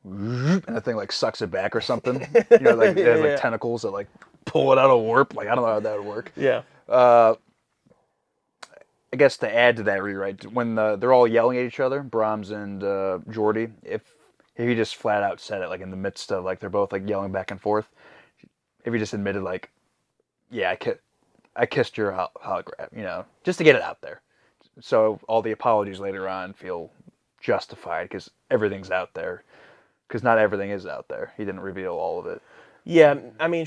and the thing like sucks it back or something. Like it has like tentacles that like pull it out of warp. Like I don't know how that would work. Yeah. I guess to add to that rewrite, when they're all yelling at each other, Brahms and Geordi, if he just flat out said it, like in the midst of like they're both like yelling back and forth, if he just admitted like, yeah, I kissed your hologram, just to get it out there, so all the apologies later on feel justified because everything's out there, because not everything is out there. He didn't reveal all of it. Yeah, I mean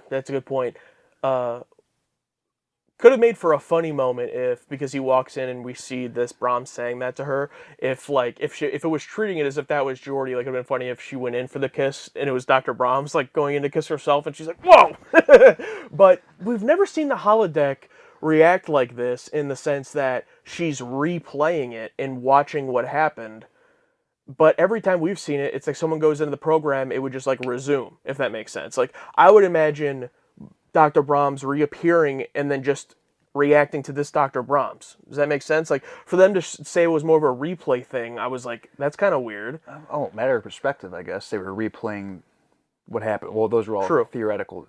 that's a good point. Could have made for a funny moment because he walks in and we see this Brahms saying that to her. If it was treating it as if that was Geordi, like it'd been funny if she went in for the kiss and it was Dr. Brahms like going in to kiss herself and she's like, whoa! But we've never seen the holodeck react like this in the sense that she's replaying it and watching what happened. But every time we've seen it, it's like someone goes into the program, it would just like resume, if that makes sense. Like I would imagine Dr. Brahms reappearing and then just reacting to this Dr. Brahms. Does that make sense? Like, for them to say it was more of a replay thing, I was like, that's kind of weird. Oh, matter of perspective, I guess. They were replaying what happened. Well, those were all True. theoretical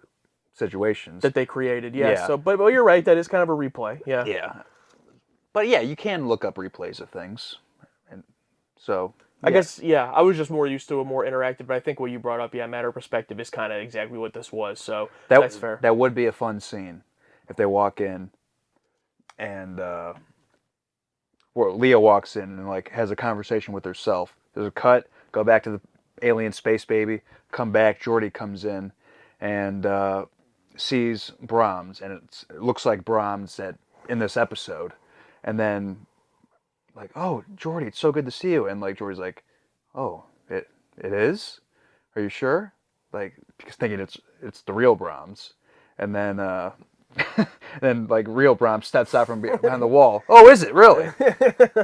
situations. That they created, yeah. Yeah. So, but you're right, that is kind of a replay, yeah. Yeah. But yeah, you can look up replays of things. And so... I guess, yeah, I was just more used to a more interactive, but I think what you brought up, yeah, matter of perspective is kind of exactly what this was, so that's fair. That would be a fun scene if they walk in and Leah walks in and like has a conversation with herself. There's a cut, go back to the alien space baby, come back, Geordi comes in and sees Brahms, and it looks like Brahms in this episode, and then like, oh, Geordi, it's so good to see you. And like Geordi's like, oh, it is? Are you sure? Like, because thinking it's the real Brahms. And then then like real Brahms steps out from behind the wall. Oh, is it really?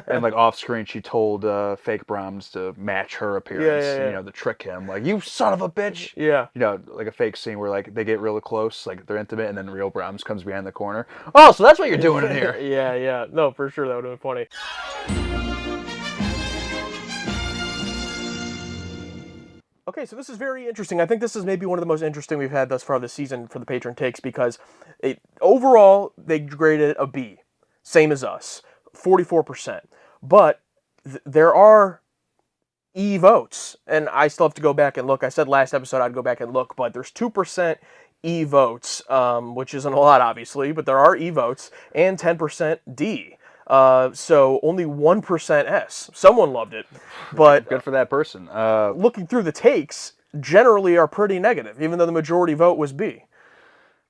And like off screen she told fake Brahms to match her appearance, Yeah. to trick him. Like, you son of a bitch. Yeah. Like a fake scene where like they get really close, like they're intimate, and then real Brahms comes behind the corner. Oh, so that's what you're doing in here. Yeah. No, for sure, that would have been funny. Okay, so this is very interesting. I think this is maybe one of the most interesting we've had thus far this season for the Patron Takes, because overall, they graded a B. Same as us. 44%. But there are E votes, and I still have to go back and look. I said last episode I'd go back and look, but there's 2% E votes, which isn't a lot, obviously, but there are E votes, and 10% D. So only 1% S. Someone loved it, but good for that person. Looking through the takes, generally are pretty negative, even though the majority vote was B.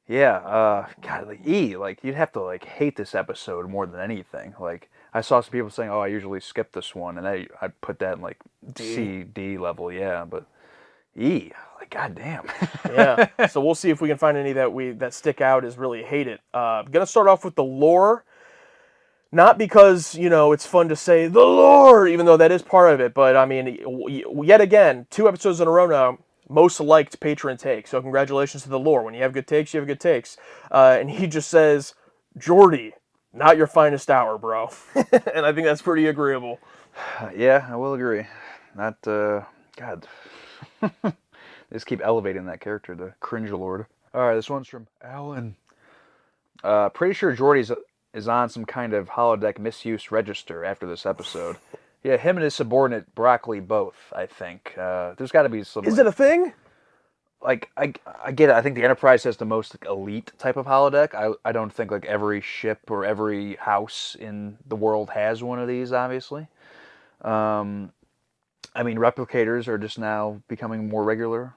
Yeah, God, like E, like you'd have to like hate this episode more than anything. Like I saw some people saying, "Oh, I usually skip this one," and I'd put that in like C, D level. Yeah, but E, like goddamn. Yeah. So we'll see if we can find any that stick out as really hate it. Gonna start off with the lore. Not because, it's fun to say the lore, even though that is part of it, but I mean, yet again, 2 episodes in a row now, most liked Patron Takes. So congratulations to the lore. When you have good takes, you have good takes. And he just says, Geordi, not your finest hour, bro. And I think that's pretty agreeable. Yeah, I will agree. Not, God. They just keep elevating that character, the cringe lord. All right, this one's from Alan. Pretty sure Geordi is on some kind of holodeck misuse register after this episode. Yeah, him and his subordinate Broccoli both, I think. There's got to be some... Is it a thing? Like, I get it. I think the Enterprise has the most elite type of holodeck. I don't think like every ship or every house in the world has one of these, obviously. I mean, replicators are just now becoming more regular,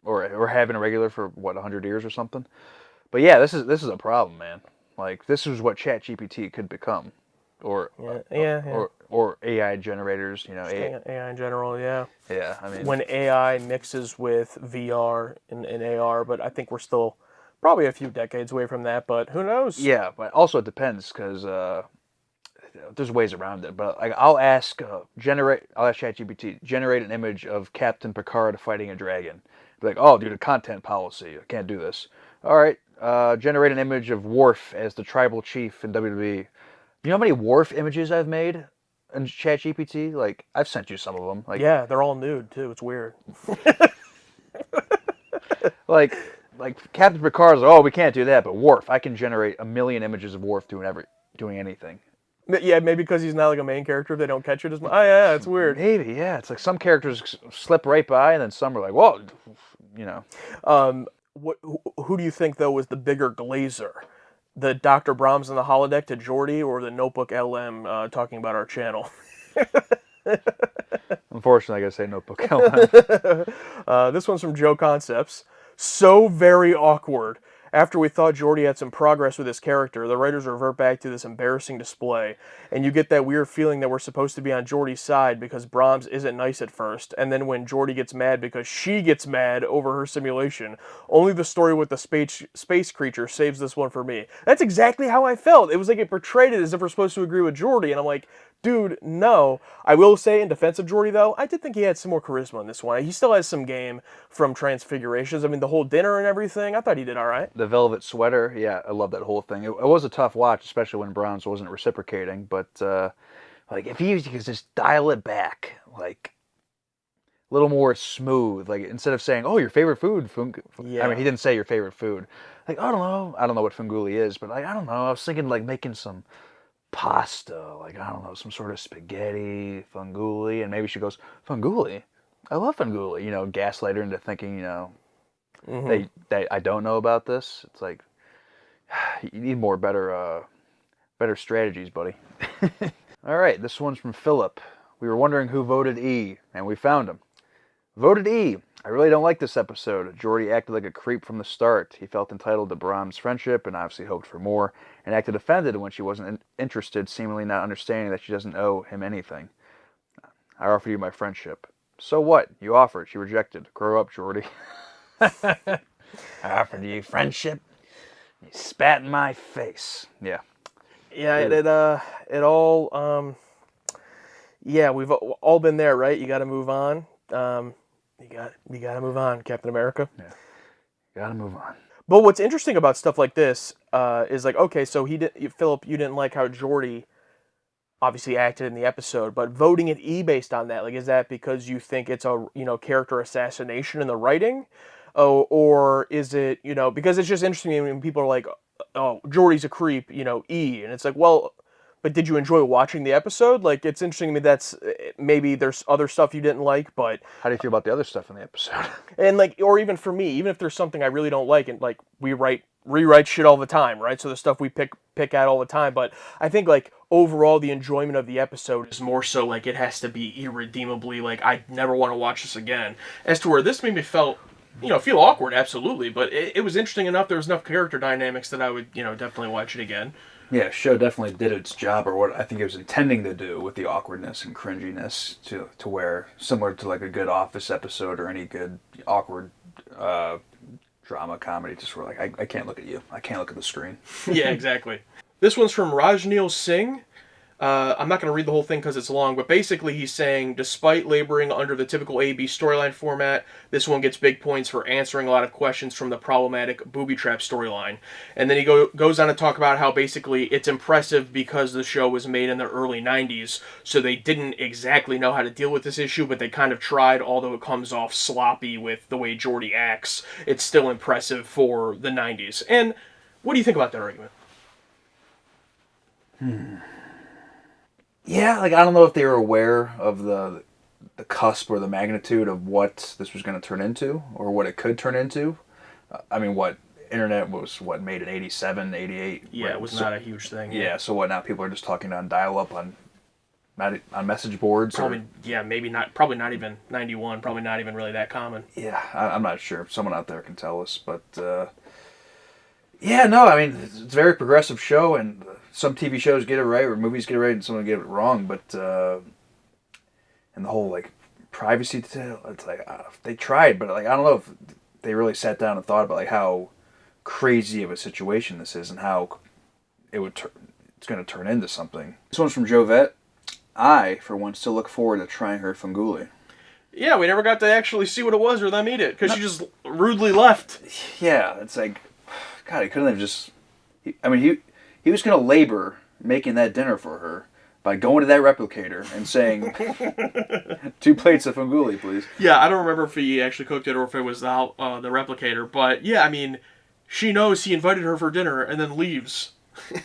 or have been regular for, 100 years or something. But yeah, this is a problem, man. Like, this is what ChatGPT could become, or AI generators, AI in general, yeah. Yeah, I mean, when AI mixes with VR and AR, but I think we're still probably a few decades away from that. But who knows? Yeah, but also it depends, because there's ways around it. But like, I'll ask ChatGPT generate an image of Captain Picard fighting a dragon. Be like, oh, due to content policy, I can't do this. All right. Generate an image of Worf as the tribal chief in WWE. You know how many Worf images I've made in ChatGPT? Like, I've sent you some of them. Like, yeah, they're all nude too. It's weird. like Captain Picard's like, oh, we can't do that, but Worf, I can generate 1 million images of Worf doing anything. Yeah, maybe because he's not like a main character, if they don't catch it as much. Oh yeah, it's weird. Maybe, yeah. It's like some characters slip right by, and then some are like, whoa, Who do you think, though, was the bigger glazer? The Dr. Brahms in the holodeck to Geordi, or the Notebook LM talking about our channel? Unfortunately, I gotta say Notebook LM. This one's from Joe Concepts. So very awkward. After we thought Geordi had some progress with his character, the writers revert back to this embarrassing display, and you get that weird feeling that we're supposed to be on Geordi's side because Brahms isn't nice at first, and then when Geordi gets mad because she gets mad over her simulation, only the story with the space creature saves this one for me. That's exactly how I felt. It was like it portrayed it as if we're supposed to agree with Geordi, and I'm like, Dude, no. I will say in defense of Jordy, though, I did think he had some more charisma in this one. He still has some game from Transfigurations. I mean, the whole dinner and everything, I thought he did all right. The velvet sweater, yeah, I love that whole thing. It was a tough watch, especially when Browns wasn't reciprocating. But like, if he could just dial it back, like a little more smooth, like instead of saying, "Oh, your favorite food," Yeah. I mean, he didn't say your favorite food. Like, I don't know what funguli is, but like, I don't know. I was thinking like making some pasta, like I don't know, some sort of spaghetti, funguli, and maybe she goes, "Funguli, I love funguli." You know, gaslight her into thinking, you know, that I don't know about this. It's like you need more better strategies, buddy. All right, this one's from Philip. We were wondering who voted E, and we found him. Voted E. I really don't like this episode. Geordi acted like a creep from the start. He felt entitled to Brahm's friendship and obviously hoped for more, and acted offended when she wasn't interested, seemingly not understanding that she doesn't owe him anything. I offered you my friendship. So what? You offered. She rejected. Grow up, Geordi. I offered you friendship. You spat in my face. Yeah. Yeah, it all, yeah, we've all been there, right? You got to move on. You got to move on, Captain America. Yeah. Got to move on. But what's interesting about stuff like this is like, okay, so Philip, you didn't like how Geordi obviously acted in the episode, but voting it E based on that, like, is that because you think it's a, character assassination in the writing? Oh, or is it, because it's just interesting to me when people are like, oh, Geordi's a creep, E, and it's like, well, but did you enjoy watching the episode? Like, it's interesting to me that's maybe there's other stuff you didn't like, but how do you feel about the other stuff in the episode? And like, or even for me, even if there's something I really don't like, and like we rewrite shit all the time, right? So the stuff we pick at all the time, but I think like overall the enjoyment of the episode is more so like it has to be irredeemably like I never want to watch this again. As to where this made me feel awkward, absolutely, but it was interesting enough. There was enough character dynamics that I would definitely watch it again. Yeah, show definitely did its job, or what I think it was intending to do with the awkwardness and cringiness to where, similar to like a good Office episode or any good awkward drama comedy, just where like, I can't look at you. I can't look at the screen. Yeah, exactly. This one's from Rajneel Singh. I'm not going to read the whole thing because it's long, but basically he's saying, despite laboring under the typical A/B storyline format, this one gets big points for answering a lot of questions from the problematic booby trap storyline. And then he goes on to talk about how basically it's impressive because the show was made in the early 90s, so they didn't exactly know how to deal with this issue, but they kind of tried, although it comes off sloppy with the way Geordi acts. It's still impressive for the 90s. And what do you think about that argument? Yeah, like I don't know if they were aware of the cusp or the magnitude of what this was going to turn into or what it could turn into. I mean, what internet was made in 87, 88? Yeah, right? it was not a huge thing. Yeah, so what now? People are just talking on dial-up on message boards? Probably, maybe not. Probably not even 91. Probably not even really that common. Yeah, I'm not sure. Someone out there can tell us, but yeah, no, I mean it's a very progressive show, and some TV shows get it right, or movies get it right, and some get it wrong. But and the whole like privacy detail, it's like they tried, but like I don't know if they really sat down and thought about like how crazy of a situation this is and how it's going to turn into something. This one's from Jovette. I, for one, still look forward to trying her funguli. Yeah, we never got to actually see what it was or them eat it because she just rudely left. Yeah, it's like, God, he couldn't have just. He was going to labor making that dinner for her by going to that replicator and saying, 2 plates of funguli, please. Yeah, I don't remember if he actually cooked it or if it was the replicator, but yeah, I mean, she knows he invited her for dinner and then leaves,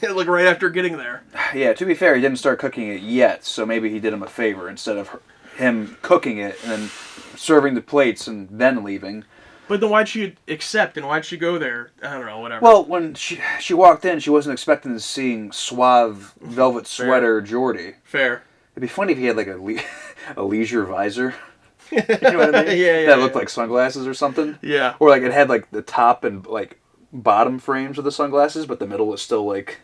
like right after getting there. Yeah, to be fair, he didn't start cooking it yet, so maybe he did him a favor instead of him cooking it and then serving the plates and then leaving. But then why'd she accept and why'd she go there? I don't know, whatever. Well, when she walked in, she wasn't expecting to see suave velvet sweater Geordi. Fair. It'd be funny if he had like a leisure visor. You know what I mean? Yeah. That looked like sunglasses or something. Yeah. Or like it had like the top and like bottom frames of the sunglasses, but the middle was still like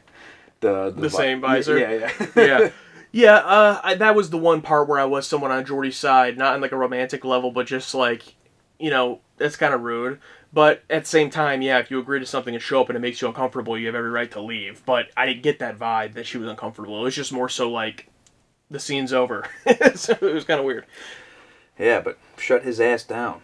the same visor. Yeah. Yeah. That was the one part where I was somewhat on Geordi's side, not in like a romantic level, but just like, that's kind of rude. But at the same time, yeah, if you agree to something and show up and it makes you uncomfortable, you have every right to leave. But I didn't get that vibe that she was uncomfortable. It was just more so like, the scene's over. So it was kind of weird. Yeah, but shut his ass down.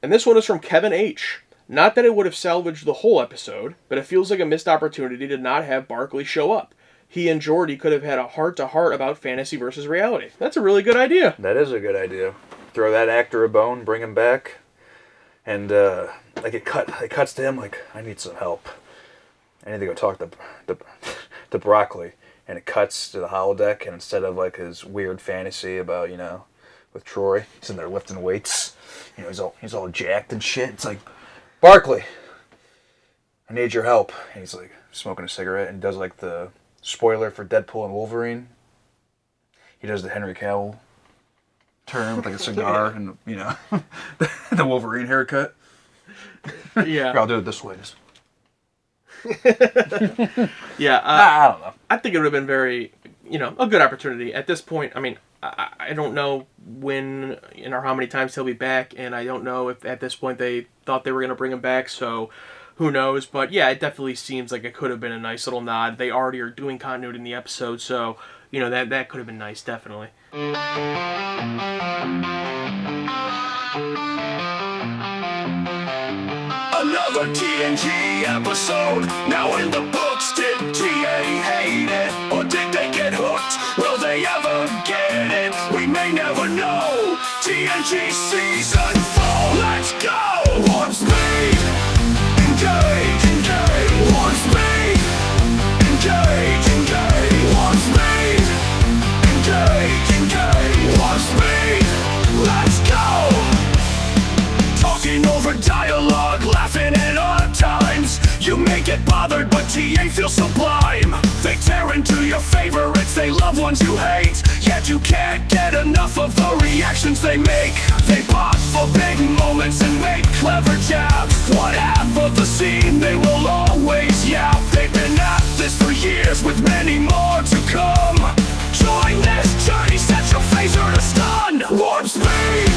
And this one is from Kevin H. Not that it would have salvaged the whole episode, but it feels like a missed opportunity to not have Barkley show up. He and Geordi could have had a heart-to-heart about fantasy versus reality. That's a really good idea. That is a good idea. Throw that actor a bone, bring him back, and like it cuts to him like, I need some help. I need to go talk to Broccoli, and it cuts to the holodeck, and instead of like his weird fantasy about, you know, with Troy, he's in there lifting weights. You know, he's all jacked and shit. It's like, Barkley, I need your help. And he's like smoking a cigarette, and he does like the spoiler for Deadpool and Wolverine. He does the Henry Cavill turn with like a cigar and, you know, the Wolverine haircut. Yeah. I'll do it this way. Yeah. I don't know. I think it would have been very, you know, a good opportunity. At this point, I mean, I don't know when or how many times he'll be back, and I don't know if at this point they thought they were going to bring him back, so who knows. But yeah, it definitely seems like it could have been a nice little nod. They already are doing continuity in the episode, so, you know, that could have been nice, definitely. Another TNG episode, now in the books. Did TA hate it, or did they get hooked? Will they ever get it? We may never know. TNG season 4, let's go! Warp speed, engage, engage. Warp speed, engage, engage. Warp speed, engage, engage. Warp speed, let's go! Talking over dialogue, laughing at odd times. You may get bothered, but TA feels sublime. They tear into your favorites, they love ones you hate. Yet you can't get enough of the reactions they make. They pause for big moments and make clever jabs. One half of the scene they will always yap. They've been at this for years with many more to come. Join this journey, set your phaser to stun. Warp speed,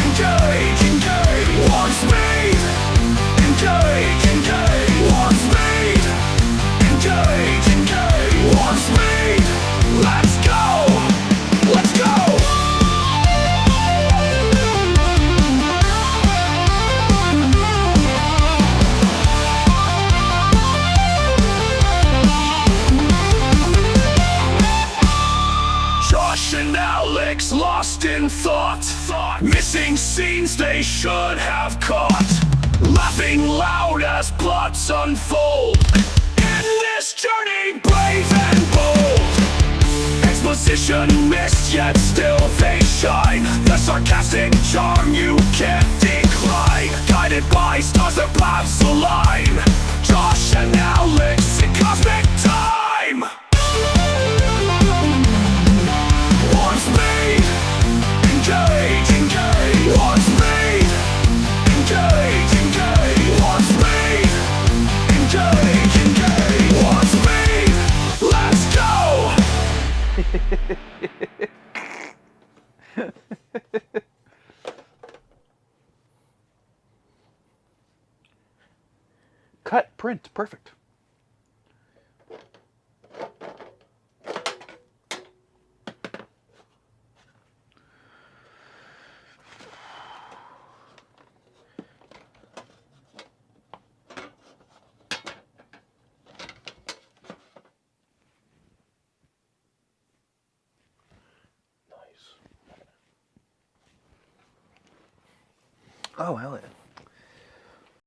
engage, engage. Warp speed, engage, engage. Warp speed, engage, engage. Warp speed, let's go, let's go. Josh and Alex lost in thought. Missing scenes they should have caught. Laughing loud as plots unfold. In this journey, brave and bold. Exposition missed, yet still they shine. The sarcastic charm you can't decline. Guided by stars, their paths align. Josh and Alex in cosmic time. Warp speed, engage, engage. Warp speed, engage, engage. Warp speed, engage, engage. Warp speed, let's go. Cut, print, perfect. Oh, hell yeah.